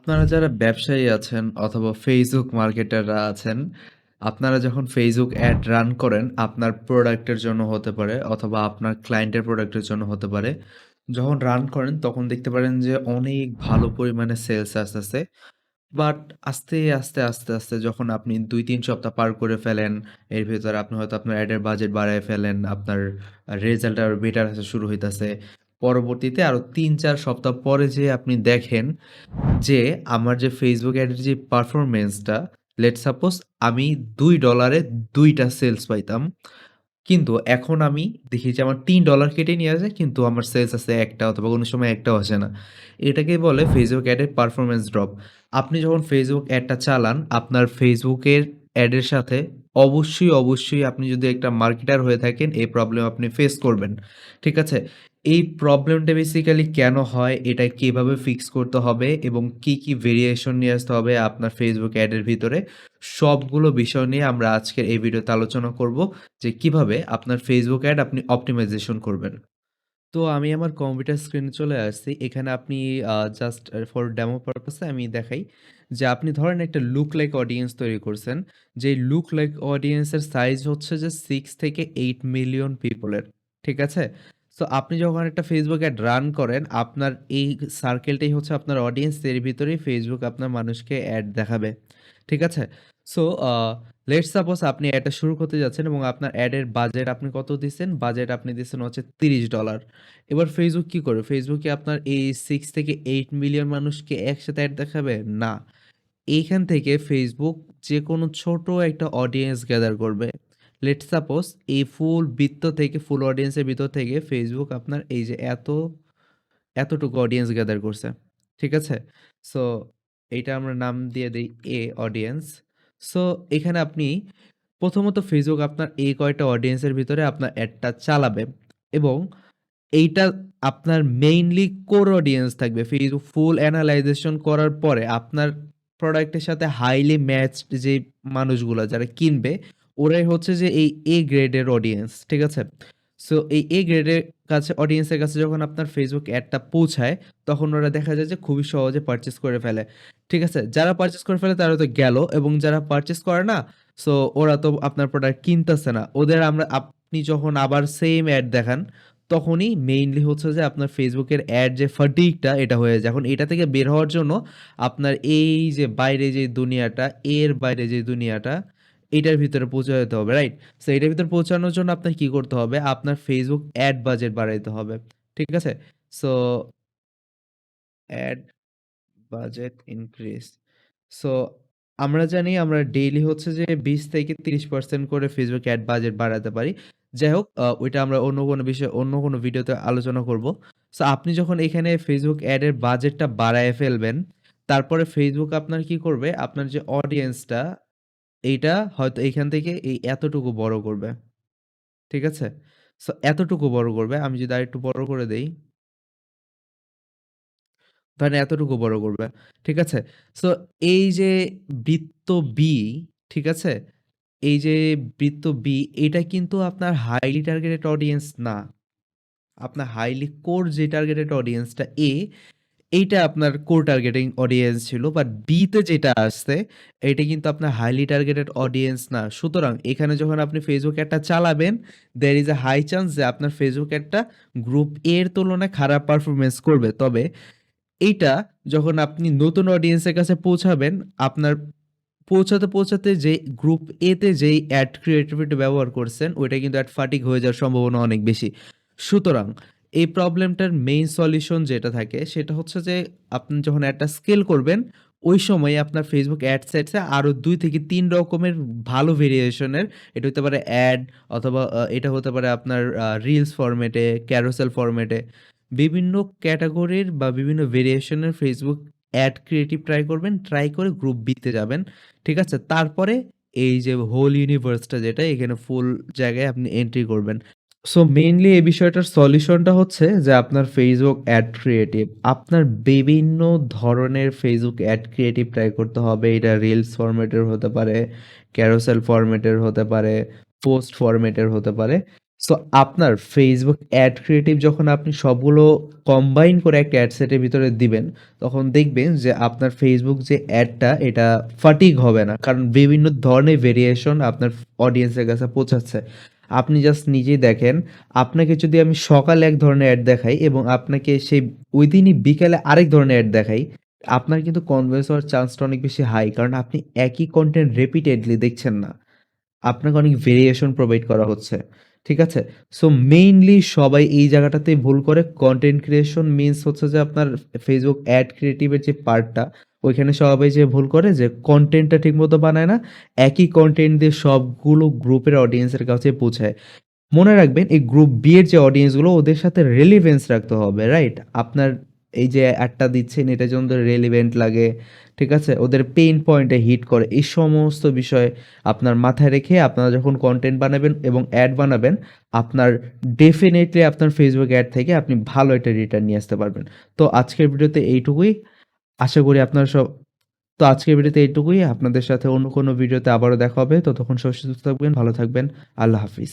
আপনারা যারা ব্যবসায়ী আছেন অথবা ফেসবুক মার্কেটাররা আছেন, আপনারা যখন ফেসবুক অ্যাড রান করেন আপনার প্রোডাক্টের জন্য হতে পারে অথবা আপনার ক্লায়েন্টের প্রোডাক্টের জন্য হতে পারে। যখন রান করেন তখন দেখতে পারেন যে অনেক ভালো পরিমাণে সেলস আসতেছে। বাট আস্তে, আস্তে যখন আপনি ২-৩ সপ্তাহ পার করে ফেলেন, এর ভেতরে আপনি হয়তো আপনার অ্যাডের বাজেট বাড়ায় ফেলেন, আপনার রেজাল্ট আরো বেটার আসা শুরু হইতাছে। পরবর্তীতে আরো ৩-৪ সপ্তাহ পরে যেয়ে আপনি দেখেন যে আমার যে Facebook এর যে পারফরম্যান্সটা, লেটস সাপোজ আমি $২ এ ২ টা সেলস পাইতাম। কিন্তু এখন আমি দেখি যে আমার $৩ কেটে নিয়ে যায় কিন্তু আমার সেলস আছে ১ টা অথবা কোনো সময় ১ টাও আসে না। এটাকেই বলে Facebook এড এর পারফরম্যান্স ড্রপ। আপনি যখন Facebook এডটা চালান, আপনার Facebook এর এডের সাথে অবশ্যই আপনি যদি একটা মার্কেটার হয়ে থাকেন, এই প্রবলেম আপনি ফেস করবেন। ঠিক আছে? এই প্রবলেমটা বেসিক্যালি কেন হয়, এটা কিভাবে ফিক্স করতে হবে এবং কি ভেরিয়েশন নিয়ে আসতে হবে আপনার Facebook এডের ভিতরে, সবগুলো বিষয় নিয়ে আমরা আজকের এই ভিডিওতে আলোচনা করব। যে কিভাবে আপনার Facebook অ্যাড আপনি অপটিমাইজেশন করবেন। তো আমি আমার কম্পিউটার স্ক্রিনে চলে আসছি। এখানে আপনি জাস্ট ফর ডেমো পারপাস এ আমি দেখাই যে আপনি ধরেন একটা লুক লাইক অডিয়েন্স তৈরি করছেন। যেই লুক লাইক অডিয়েন্স এর সাইজ হচ্ছে যে 6 থেকে 8 মিলিয়ন পিপলের। ঠিক আছে? সো আপনি যখন একটা Facebook অ্যাড রান করেন, আপনার এই সার্কেলটাই হচ্ছে আপনার অডিয়েন্স। এর ভিতরেই Facebook আপনার মানুষকে অ্যাড দেখাবে। ঠিক আছে? সো লেটস সাপোজ আপনি অ্যাডটা শুরু করতে যাচ্ছেন এবং আপনার অ্যাডের বাজেট আপনি কত দিছেন? বাজেট আপনি দিছেন হচ্ছে $30। এবার Facebook কি করবে? Facebook কি আপনার এই 6 থেকে 8 মিলিয়ন মানুষকে একসাথে অ্যাড দেখাবে? না। এইখান থেকে Facebook যেকোনো ছোট একটা অডিয়েন্স গ্যাদার করবে। লেটস সাপোজ এই ফুল বৃত্ত থেকে ফুল অডিয়েন্সের ভিতর থেকে Facebook আপনার এই যে এতটুকু অডিয়েন্স গ্যাদার করছে। ঠিক আছে? সো এইটা আমরা নাম দিয়ে দেই A অডিয়েন্স। সো এখানে আপনি প্রথমত Facebook আপনার এই কয়টা অডিয়েন্সের ভিতরে আপনার অ্যাডটা চালাবে এবং এইটা আপনার মেইনলি কোর অডিয়েন্স থাকবে। Facebook ফুল এনালাইজেশন করার পরে আপনার প্রোডাক্টের সাথে হাইলি ম্যাচড যে মানুষগুলা যারা কিনবে, ওরাই হচ্ছে যে এই A গ্রেডের অডিয়েন্স। ঠিক আছে? সো এই A গ্রেডের কাছে অডিয়েন্সের কাছে যখন আপনার Facebook অ্যাডটা পৌঁছায়, তখন ওরা দেখা যায় যে খুবই সহজে পারচেজ করে ফেলে। ঠিক আছে? যারা পারচেজ করে ফেলে তারা তো গেল এবং যারা পারচেজ করে না, সো ওরা তো আপনার প্রোডাক্ট কিনতেছে না। ওদের আপনি যখন আবার সেম অ্যাড দেখান, তখনই মেইনলি হচ্ছে যে আপনার ফেসবুকের অ্যাড যে ফাটিগটা এটা হয়ে যায়। এখন এটা থেকে বের হওয়ার জন্য আপনার এই যে বাইরে যে দুনিয়াটা, এর বাইরে যে দুনিয়াটা, এটার ভিতরে পৌঁছে যেতে হবে, রাইট? সো এটার ভিতরে পৌঁছানোর জন্য আপনার কি করতে হবে? আপনার ফেসবুক অ্যাড বাজেট বাড়াইতে হবে। ঠিক আছে? So add budget increase. So আমরা জানি আমরা ডেইলি হচ্ছে যে 20 থেকে 30% করে ফেসবুক অ্যাড বাজেট বাড়াতে পারি। যাই হোক ওইটা আমরা অন্য কোনো বিষয়ে অন্য কোনো ভিডিওতে আলোচনা করব। সো আপনি যখন এখানে ফেসবুক অ্যাড এর বাজেটটা বাড়ায় ফেলবেন, তারপরে ফেসবুক আপনার কি করবে? আপনার যে অডিয়েন্সটা এইটা হয়তো এইখান থেকে এই এতটুকু বড় করবে। ঠিক আছে? সো এতটুকু বড় করবে। আমি যদি আরেকটু বড় করে দেই, ধরেন এতটুকু বড় করবে। ঠিক আছে? সো এই যে বৃত্ত B, ঠিক আছে? এই যে বৃত্ত B, এটা কিন্তু আপনার হাইলি টার্গেটেড অডিয়েন্স না। আপনার হাইলি কোর যে টার্গেটেড অডিয়েন্সটা A, এইটা আপনার কোর টার্গেটিং অডিয়েন্স ছিল। বাট B তে যেটা আসছে, এইটা কিন্তু আপনার হাইলি টার্গেটেড অডিয়েন্স না। সুতরাং এখানে যখন আপনি Facebook অ্যাডটা চালাবেন, there is a high chance যে আপনার Facebook অ্যাডটা গ্রুপ A এর তুলনায় খারাপ পারফরম্যান্স করবে। তবে এইটা যখন আপনি নতুন অডিয়েন্সের কাছে পৌঁছাবেন, আপনার পৌঁছাতে যে গ্রুপ এ তে যেই অ্যাড ক্রিয়েটিভিটি ব্যবহার করছেন, ওইটা কিন্তু অ্যাড ফাটিক হয়ে যাওয়ার সম্ভাবনা অনেক বেশি। সুতরাং এই প্রবলেমটার মেইন সলিউশন যেটা থাকে, সেটা হচ্ছে যে আপনি যখন অ্যাডটা স্কেল করবেন, ওই সময় আপনার Facebook অ্যাড সেটসে আরো ২ থেকে ৩ রকমের ভালো ভেরিয়েশনের, এটা হতে পারে অ্যাড অথবা এটা হতে পারে আপনার রিলস ফরম্যাটে, ক্যারোসেল ফরম্যাটে, বিভিন্ন ক্যাটেগরির বা বিভিন্ন ভেরিয়েশনের Facebook অ্যাড ক্রিয়েটিভ ট্রাই করবেন। ট্রাই করে গ্রুপ বি তে যাবেন। ঠিক আছে? তারপরে এই যে হোল ইউনিভার্সটা যেটা, এখানে ফুল জায়গায় আপনি এন্ট্রি করবেন। সো মেইনলি এই বিষয়টার সলিউশনটা হচ্ছে যে আপনার Facebook অ্যাড ক্রিয়েটিভ। আপনার বিভিন্ন ধরনের Facebook অ্যাড ক্রিয়েটিভ ট্রাই করতে হবে। এটা রিলস ফরম্যাটের হতে পারে, ক্যারোসেল ফরম্যাটের হতে পারে, পোস্ট ফরম্যাটের হতে পারে। সো আপনার Facebook অ্যাড ক্রিয়েটিভ যখন আপনি সবগুলো কম্বাইন করে একটা অ্যাড সেটের ভিতরে দিবেন, তখন দেখবেন যে আপনার Facebook যে অ্যাডটা এটা ফাটিগ হবে না। কারণ বিভিন্ন ধরনের ভেরিয়েশন আপনার অডিয়েন্সের কাছে পৌঁছাচ্ছে। আপনি জাস্ট নিজেই দেখেন, আপনাকে যদি আমি সকালে এক ধরনের অ্যাড দেখাই এবং আপনাকে সেই ওইদিনই বিকেলে আরেক ধরনের অ্যাড দেখাই, আপনার কিন্তু কনভিন্স হওয়ার চান্সটা অনেক বেশি হাই। কারণ আপনি একই কনটেন্ট রিপিটেডলি দেখছেন না। আপনাকে অনেক ভেরিয়েশন প্রোভাইড করা হচ্ছে। ঠিক আছে? সো মেইনলি সবাই এই জায়গাটাতেই ভুল করে। কনটেন্ট ক্রিয়েশন মিনস হচ্ছে যে আপনার Facebook অ্যাড ক্রিয়েটিভ এর যে পার্টটা, ওইখানে সবাই যে ভুল করে যে কনটেন্টটা ঠিকমতো বানায় না। একই কনটেন্ট দিয়ে সবগুলো গ্রুপের অডিয়েন্সের কাছে পৌঁছায়। মনে রাখবেন এই গ্রুপ বি এর যে অডিয়েন্সগুলো ওদের সাথে রেলেভেন্স রাখতে হবে, রাইট? আপনার এই যে অ্যাডটা দিচ্ছেন এটা যেন ওদের রেলেভেন্ট লাগে, ঠিক আছে? ওদের পেইন পয়েন্টে হিট করে। এই সমস্ত বিষয় আপনার মাথায় রেখে আপনারা যখন কনটেন্ট বানাবেন এবং অ্যাড বানাবেন, আপনার ডেফিনিটলি আপনার Facebook অ্যাড থেকে আপনি ভালো একটা রিটার্ন নিয়ে আসতে পারবেন। তো আজকের ভিডিওতে এইটুকুই। আশা করি আপনারা সব তো আজকের ভিডিওতে এইটুকুই। আপনাদের সাথে অন্য কোনো ভিডিওতে আবারও দেখা হবে। ততক্ষণ সবাই সুস্থ থাকবেন, ভালো থাকবেন। আল্লাহ হাফিজ।